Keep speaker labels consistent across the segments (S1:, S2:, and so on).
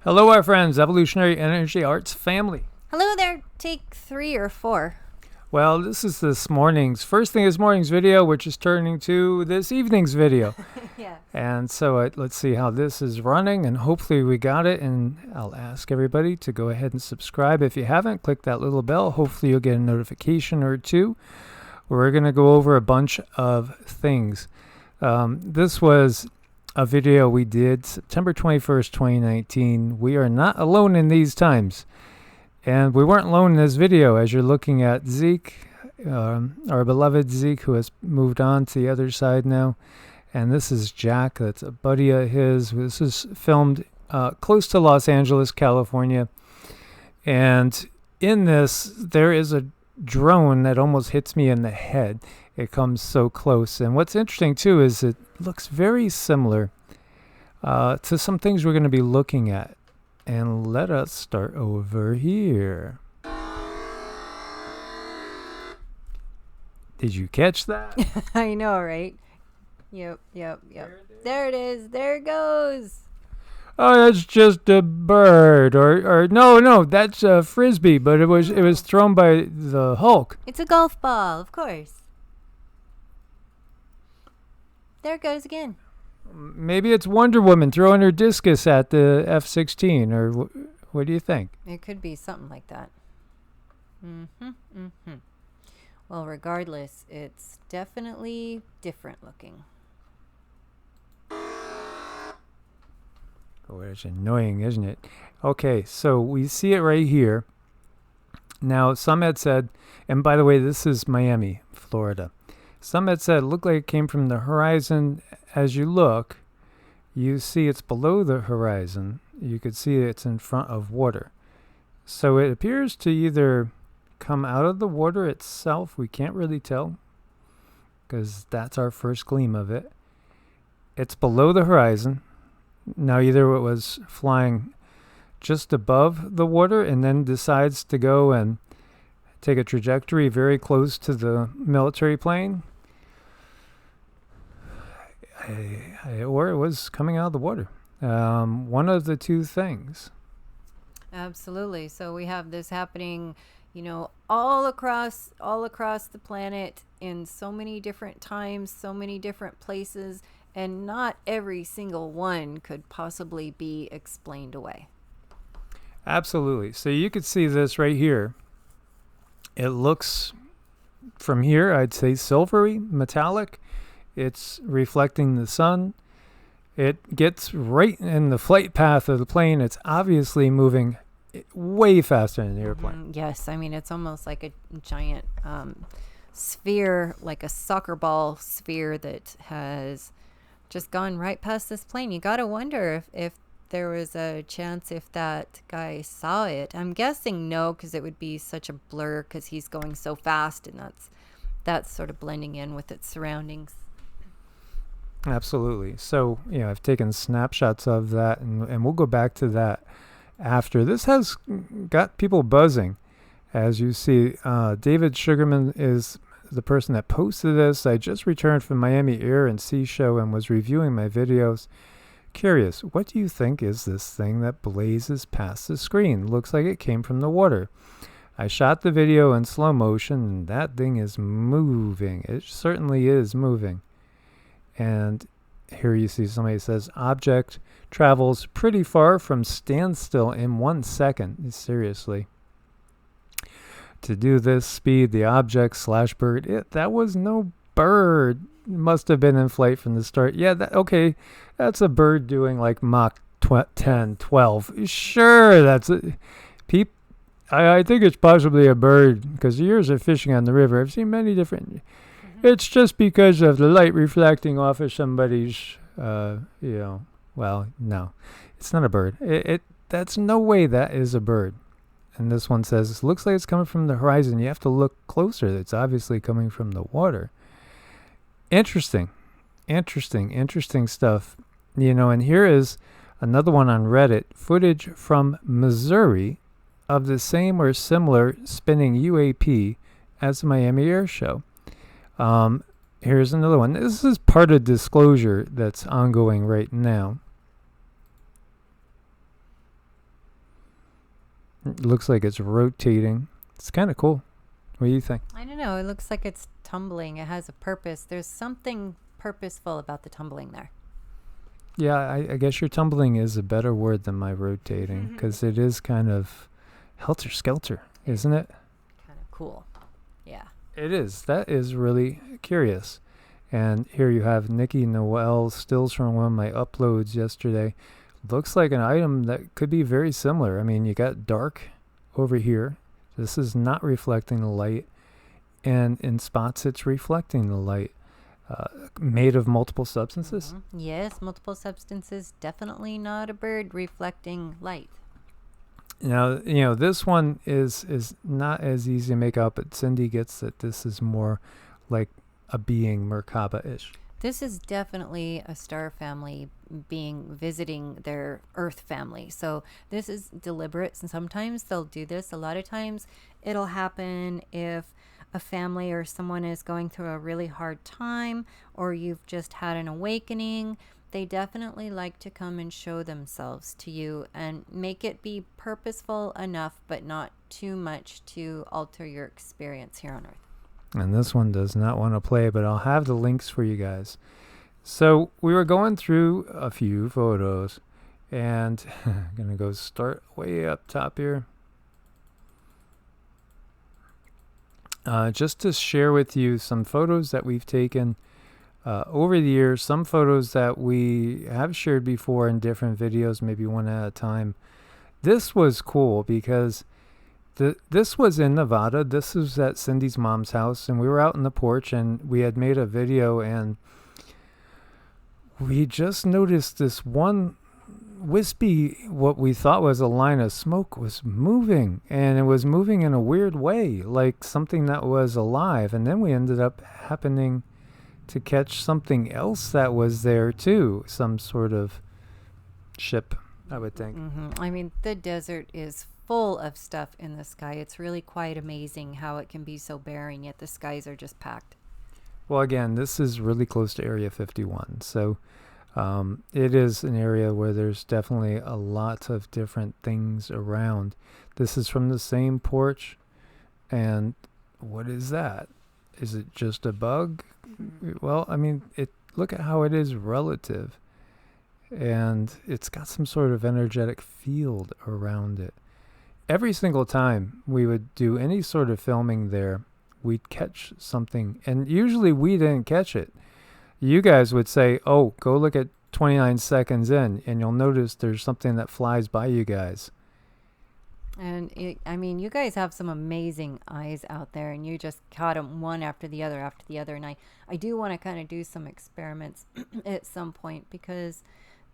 S1: Hello, our friends, Evolutionary Energy Arts family.
S2: Hello there, take 3 or 4.
S1: Well, this is this morning's video, which is turning to this evening's video.
S2: Yeah.
S1: And so let's see how this is running, and hopefully we got it. And I'll ask everybody to go ahead and subscribe. If you haven't, click that little bell. Hopefully you'll get a notification or two. We're going to go over a bunch of things. This was a video we did September 21st, 2019. We are not alone in these times. And we weren't alone in this video, as you're looking at Zeke, our beloved Zeke, who has moved on to the other side now. And this is Jack, that's a buddy of his. This is filmed close to Los Angeles, California. And in this, there is a drone that almost hits me in the head. It comes so close. And what's interesting, too, is it looks very similar to some things we're going to be looking at. And let us start over here. Did you catch that?
S2: I know, right? Yep. There it is. There it goes.
S1: Oh, that's just a bird, or no, that's a frisbee, but it was thrown by the Hulk.
S2: It's a golf ball, of course. There it goes again.
S1: Maybe it's Wonder Woman throwing her discus at the F-16, or what do you think?
S2: It could be something like that. Well, regardless, it's definitely different looking.
S1: Oh, it's annoying, isn't it? Okay, so we see it right here. Now, some had said, and by the way, this is Miami, Florida. Some had said it looked like it came from the horizon. As you look, you see it's below the horizon. You could see it's in front of water. So it appears to either come out of the water itself. We can't really tell because that's our first gleam of it. It's below the horizon. Now, either it was flying just above the water and then decides to go and take a trajectory very close to the military plane, or it was coming out of the water. One of the two things.
S2: Absolutely. So we have this happening, all across the planet in so many different times, so many different places, and not every single one could possibly be explained away.
S1: Absolutely. So you could see this right here. It looks, from here, I'd say silvery, metallic. It's reflecting the sun. It gets right in the flight path of the plane. It's obviously moving way faster than the airplane.
S2: Yes, I mean, it's almost like a giant sphere, like a soccer ball sphere that has just gone right past this plane. You got to wonder if there was a chance if that guy saw it. I'm guessing no, because it would be such a blur because he's going so fast, and that's sort of blending in with its surroundings.
S1: Absolutely. So, I've taken snapshots of that, and we'll go back to that after. This has got people buzzing. As you see, David Sugarman is the person that posted this. I just returned from Miami Air and Sea Show and was reviewing my videos. Curious, what do you think is this thing that blazes past the screen? Looks like it came from the water. I shot the video in slow motion, and that thing is moving. It certainly is moving. And here you see somebody says, object travels pretty far from standstill in 1 second. Seriously. To do this speed, the object/bird, that was no bird. It must have been in flight from the start. Yeah, that's a bird doing like Mach 10, 12. Sure, that's it. I think it's possibly a bird because years of fishing on the river, I've seen many different. It's just because of the light reflecting off of somebody's, well, no, it's not a bird. That's no way that is a bird. And this one says, it looks like it's coming from the horizon. You have to look closer. It's obviously coming from the water. Interesting stuff. And here is another one on Reddit, footage from Missouri of the same or similar spinning UAP as the Miami Air Show. Here's another one. This is part of disclosure that's ongoing right now. It looks like it's rotating. It's kind of cool. What do you think?
S2: I don't know. It looks like it's tumbling. It has a purpose. There's something purposeful about the tumbling there.
S1: Yeah, I guess your tumbling is a better word than my rotating, because it is kind of helter-skelter, isn't it?
S2: Kind of cool. Yeah.
S1: It is. That is really curious. And here you have Nikki Noel stills from one of my uploads yesterday. Looks like an item that could be very similar. I mean, you got dark over here. This is not reflecting the light. And in spots, it's reflecting the light. Made of multiple substances?
S2: Yes, multiple substances. Definitely not a bird reflecting light.
S1: Now, this one is not as easy to make out, but Cindy gets that this is more like a being Merkaba-ish.
S2: This is definitely a star family being visiting their Earth family. So this is deliberate, and sometimes they'll do this. A lot of times it'll happen if a family or someone is going through a really hard time, or you've just had an awakening. They definitely like to come and show themselves to you and make it be purposeful enough, but not too much to alter your experience here on Earth. And
S1: this one does not want to play, but I'll have the links for you guys. So we were going through a few photos, and I'm going to go start way up top here. Just to share with you some photos that we've taken over the years, some photos that we have shared before in different videos, maybe one at a time. This was cool because this was in Nevada. This was at Cindy's mom's house, and we were out in the porch, and we had made a video, and we just noticed this one wispy, what we thought was a line of smoke, was moving, and it was moving in a weird way, like something that was alive. And then we ended up happening to catch something else that was there too, some sort of ship, I would think.
S2: I mean, the desert is full of stuff in the sky. It's really quite amazing how it can be so barren, yet the skies are just packed.
S1: Well, again, this is really close to Area 51, so it is an area where there's definitely a lot of different things around. This is from the same porch, and what is that? Is it just a bug? Well, I mean, look at how it is relative, and it's got some sort of energetic field around it. Every single time we would do any sort of filming there, we'd catch something, and usually we didn't catch it. You guys would say, oh, go look at 29 seconds in, and you'll notice there's something that flies by you guys.
S2: And I mean, you guys have some amazing eyes out there, and you just caught them one after the other. And I do want to kind of do some experiments at some point, because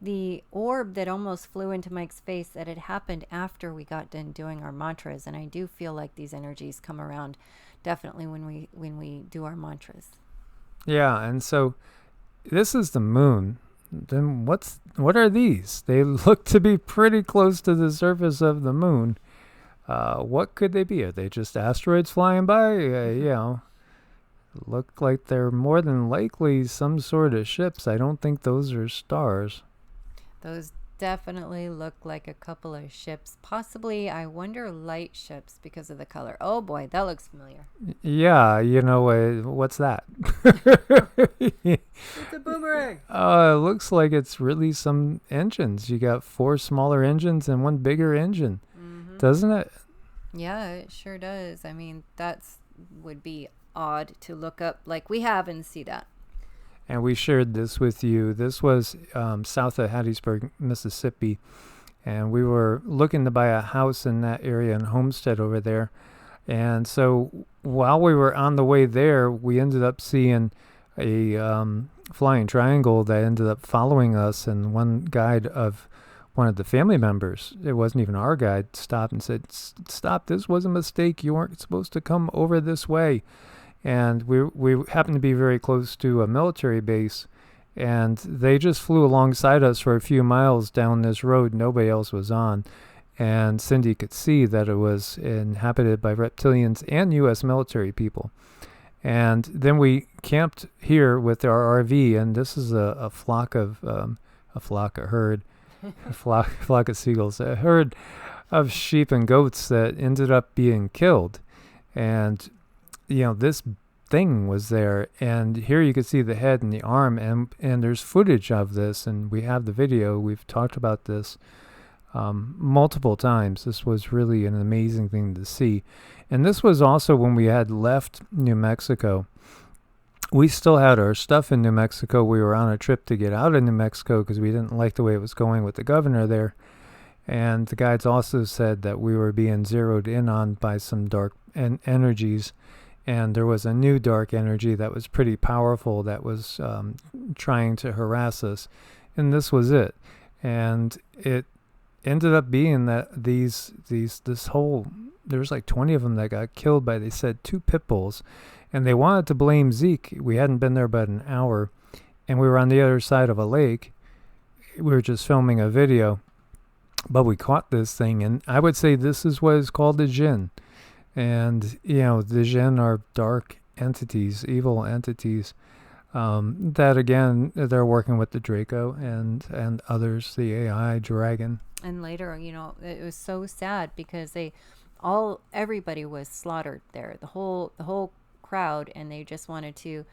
S2: the orb that almost flew into Mike's face, that had happened after we got done doing our mantras. And I do feel like these energies come around definitely when we do our mantras.
S1: Yeah, and so this is the moon. Then what are these? They look to be pretty close to the surface of the moon. What could they be? Are they just asteroids flying by? Look like they're more than likely some sort of ships. I don't think those are stars.
S2: Those definitely look like a couple of ships. Possibly, I wonder, light ships because of the color. Oh boy, that looks familiar.
S1: Yeah, what's that?
S2: It's a boomerang.
S1: It looks like it's really some engines. You got 4 smaller engines and 1 bigger engine, doesn't it?
S2: Yeah, it sure does. I mean, would be odd to look up like we have and see that.
S1: And we shared this with you. This was south of Hattiesburg, Mississippi. And we were looking to buy a house in that area in Homestead over there. And so while we were on the way there, we ended up seeing a flying triangle that ended up following us. And one guide of one of the family members, it wasn't even our guide, stopped and said, "Stop, this was a mistake. You weren't supposed to come over this way." And we happened to be very close to a military base, and they just flew alongside us for a few miles down this road nobody else was on. And Cindy could see that it was inhabited by reptilians and U.S. military people. And then we camped here with our RV, and this is a flock of seagulls, a herd of sheep and goats that ended up being killed. And, this thing was there. And here you could see the head and the arm. And there's footage of this. And we have the video. We've talked about this multiple times. This was really an amazing thing to see. And this was also when we had left New Mexico. We still had our stuff in New Mexico. We were on a trip to get out of New Mexico because we didn't like the way it was going with the governor there. And the guides also said that we were being zeroed in on by some dark energies. And there was a new dark energy that was pretty powerful that was trying to harass us. And this was it. And it ended up being that this whole, there was like 20 of them that got killed by, they said, 2 pit bulls. And they wanted to blame Zeke. We hadn't been there but an hour. And we were on the other side of a lake. We were just filming a video. But we caught this thing. And I would say this is what is called the Jinn. And, the Jinn are dark entities, evil entities. That, again, they're working with the Draco and others, the AI, Dragon.
S2: And later, it was so sad because everybody was slaughtered there. The whole crowd, and they just wanted to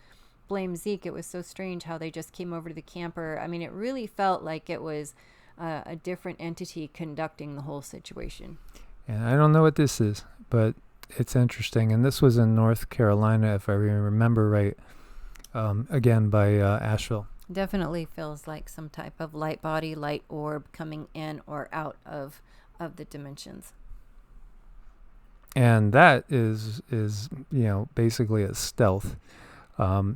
S2: blame Zeke. It was so strange how they just came over to the camper. I mean, it really felt like it was a different entity conducting the whole situation.
S1: And I don't know what this is, but it's interesting. And this was in North Carolina, if I remember right, again by Asheville.
S2: Definitely feels like some type of light body, light orb coming in or out of the dimensions.
S1: And that is basically a stealth,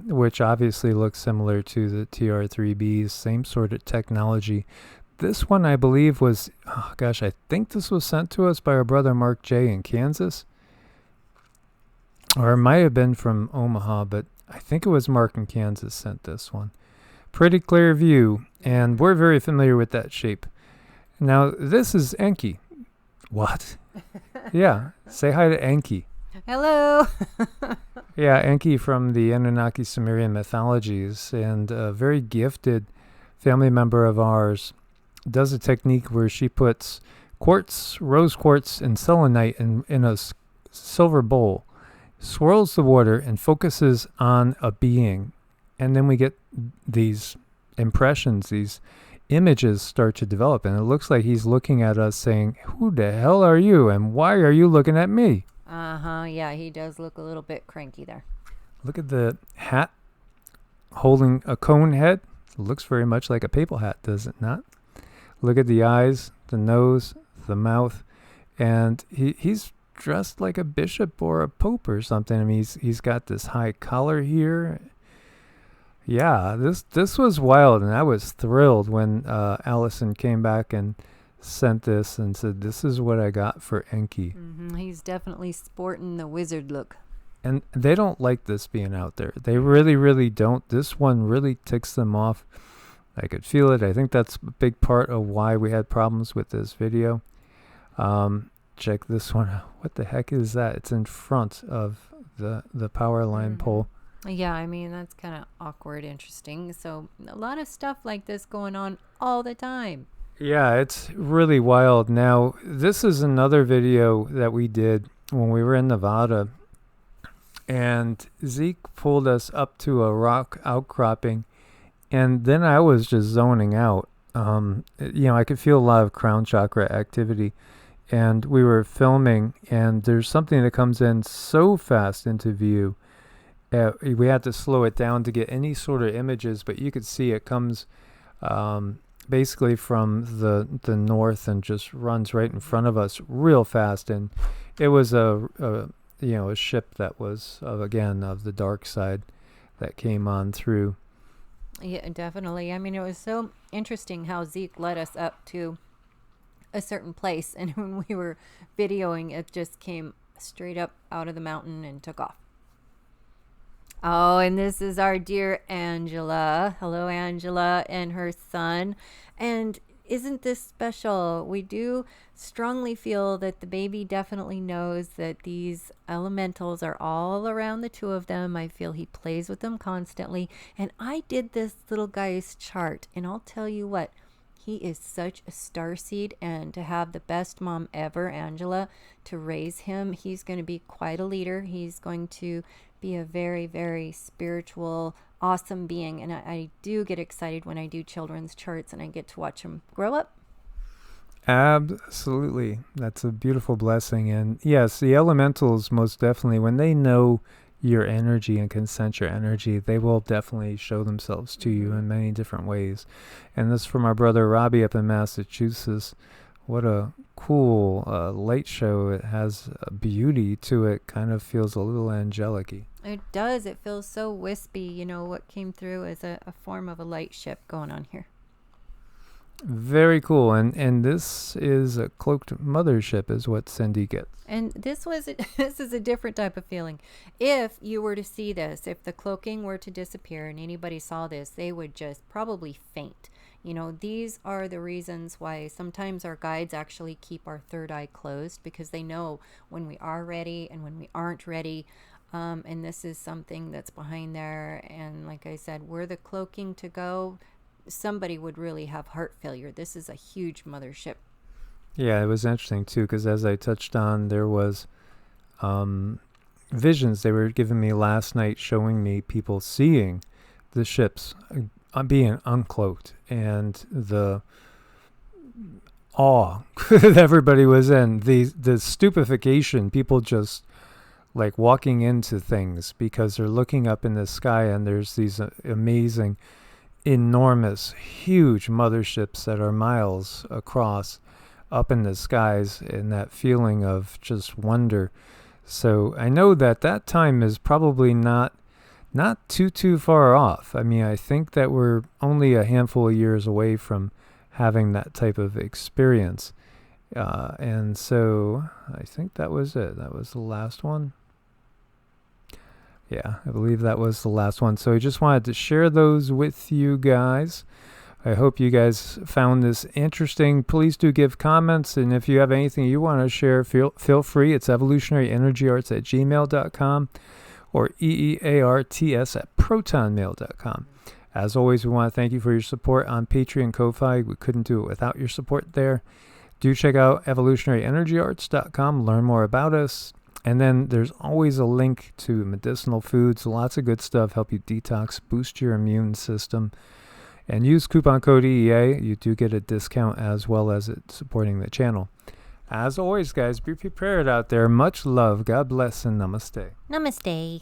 S1: which obviously looks similar to the TR3Bs, same sort of technology. This one, I believe, was, I think this was sent to us by our brother Mark J. in Kansas. Or it might have been from Omaha, but I think it was Mark in Kansas sent this one. Pretty clear view, and we're very familiar with that shape. Now, this is Enki. What? Yeah, say hi to Enki.
S2: Hello.
S1: Yeah, Enki from the Anunnaki Sumerian mythologies, and a very gifted family member of ours does a technique where she puts quartz, rose quartz, and selenite in a silver bowl, swirls the water, and focuses on a being. And then we get these impressions, these images start to develop. And it looks like he's looking at us saying, who the hell are you? And why are you looking at me?
S2: Yeah, he does look a little bit cranky there.
S1: Look at the hat holding a cone head. It looks very much like a papal hat, does it not? Look at the eyes, the nose, the mouth. And he's dressed like a bishop or a pope or something. I mean, he's got this high collar here. Yeah, this was wild, and I was thrilled when Allison came back and sent this and said, this is what I got for Enki.
S2: Mm-hmm. He's definitely sporting the wizard look.
S1: And they don't like this being out there. They really, really don't. This one really ticks them off. I could feel it. I think that's a big part of why we had problems with this video. Check this one out. What the heck is that? It's in front of the power line pole.
S2: Yeah, I mean, that's kind of awkward, interesting. So a lot of stuff like this going on all the time.
S1: Yeah, it's really wild. Now, this is another video that we did when we were in Nevada. And Zeke pulled us up to a rock outcropping. And then I was just zoning out. I could feel a lot of crown chakra activity. And we were filming, and there's something that comes in so fast into view. We had to slow it down to get any sort of images, but you could see it comes basically from the north and just runs right in front of us real fast. And it was a ship that was of the dark side that came on through.
S2: Yeah, definitely. I mean, it was so interesting how Zeke led us up to a certain place, and when we were videoing, it just came straight up out of the mountain and took off. Oh, and this is our dear Angela. Hello, Angela and her son. And isn't this special? We do strongly feel that the baby definitely knows that these elementals are all around the two of them. I feel he plays with them constantly. And I did this little guy's chart, and I'll tell you what, he is such a starseed, and to have the best mom ever, Angela, to raise him, he's going to be quite a leader. He's going to be a very, very spiritual, awesome being. And I do get excited when I do children's charts and I get to watch him grow up.
S1: Absolutely. That's a beautiful blessing. And yes, the elementals, most definitely, when they know your energy and can sense your energy, they will definitely show themselves to you in many different ways. And this from our brother Robbie up in Massachusetts. What a cool light show. It has a beauty to it, kind of feels a little angelic-y.
S2: It does. It feels so wispy. You know, what came through as a form of a light ship going on here.
S1: Very cool. And this is a cloaked mothership is what Cindy gets.
S2: And this is a different type of feeling. If you were to see this, if the cloaking were to disappear and anybody saw this, they would just probably faint. You know, these are the reasons why sometimes our guides actually keep our third eye closed, because they know when we are ready and when we aren't ready. And this is something that's behind there. And like I said, were the cloaking to go, somebody would really have heart failure. This is a huge mothership.
S1: Yeah, it was interesting too, because as I touched on, there was visions they were giving me last night showing me people seeing the ships being uncloaked, and the awe that everybody was in, the stupefaction, people just like walking into things because they're looking up in the sky and there's these amazing, enormous, huge motherships that are miles across up in the skies, and that feeling of just wonder. So I know that time is probably not too far off. I mean, I think that we're only a handful of years away from having that type of experience. And so I think that was it. That was the last one. Yeah, I believe that was the last one. So I just wanted to share those with you guys. I hope you guys found this interesting. Please do give comments, and if you have anything you want to share, feel free. It's evolutionaryenergyarts@gmail.com or EEARTS@protonmail.com. As always, we want to thank you for your support on Patreon and Ko-Fi. We couldn't do it without your support there. Do check out evolutionaryenergyarts.com, learn more about us. And then there's always a link to medicinal foods, lots of good stuff, help you detox, boost your immune system. And use coupon code EEA. You do get a discount as well as it supporting the channel. As always, guys, be prepared out there. Much love. God bless and namaste.
S2: Namaste.